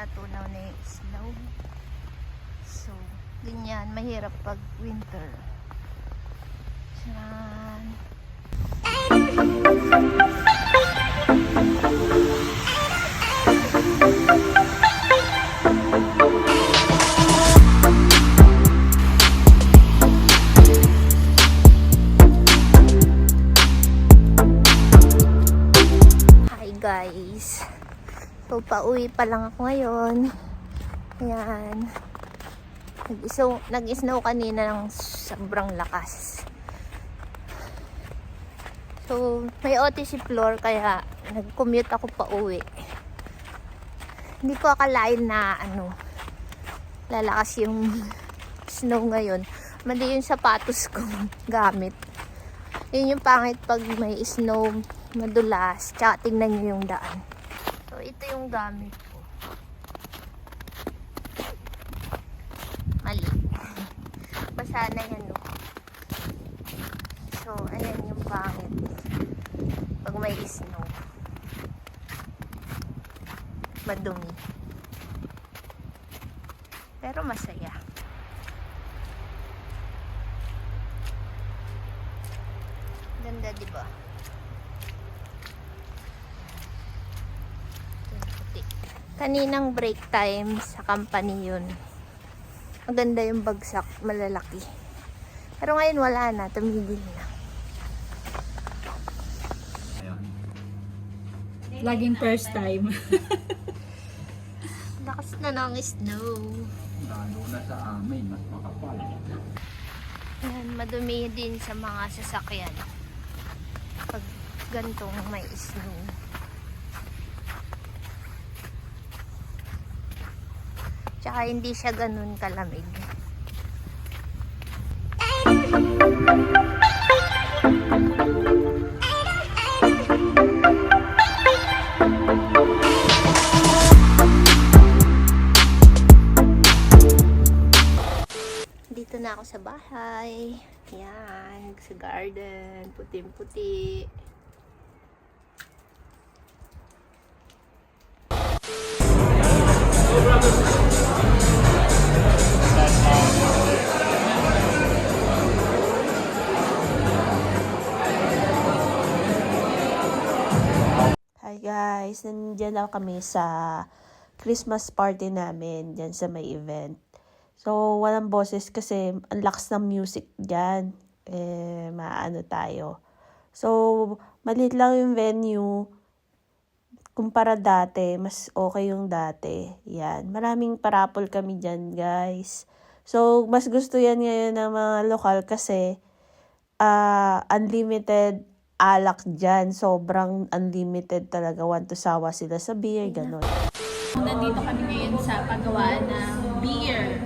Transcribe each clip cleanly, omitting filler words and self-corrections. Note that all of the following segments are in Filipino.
natunaw na yung snow. So, ganyan, mahirap pag winter. Yan. Hi guys. So, pauwi pa lang ako ngayon. Ayan. Nag-snow kanina ng sobrang lakas. So, may OTC floor kaya nag-commute ako pauwi. Hindi ko akalain na lalakas yung snow ngayon. Mali yung sapatos ko gamit. Yun yung pangit pag may snow, madulas, tsaka tingnan nyo yung daan. So, ito yung gamit ko. Mali. Basa na yan, no? So, ayan yung pangit. Pag may snow. Madumi. Pero masaya. Ganda, diba? Kaninang break time sa company yun. Maganda yung bagsak, malalaki. Pero ngayon wala na, tumigil na. Laging first time. Lakas na ng snow. Lalo na sa amin, mas makapal. Yan, madumi din sa mga sasakyan. Pag gantong may snow. Tsaka hindi siya ganun kalamig. Dito na ako sa bahay. Yan, sa garden. Puting-puti. Hi guys, nandiyan na kami sa Christmas party namin dyan sa may event. So, walang boses kasi ang lakas ng music dyan. Maano tayo. So, maliit lang yung venue. Kumpara dati, mas okay yung dati. Yan. Maraming parapol kami dyan, guys. So, mas gusto yan ngayon ng mga lokal kasi unlimited alak dyan. Sobrang unlimited talaga. Want to sawa sila sa beer, gano'n. Nandito kami ngayon sa paggawaan ng beer.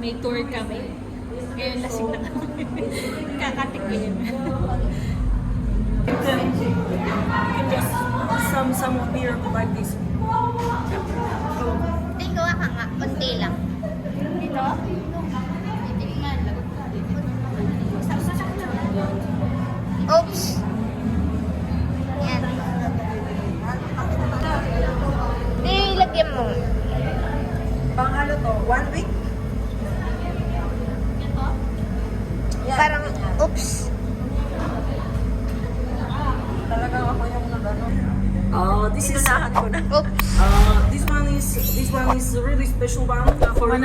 May tour kami. Ngayon lasing na kami. Kakatikin. Just some beer like this. Tingko ka nga, konti lang. Dito? Titikman. Oops! Yan. Ilagyan mo. Pang ano to? 1 week? Yeah, Parang, oops. talagang ako yung nagano. This is Oops. this one is a really special one for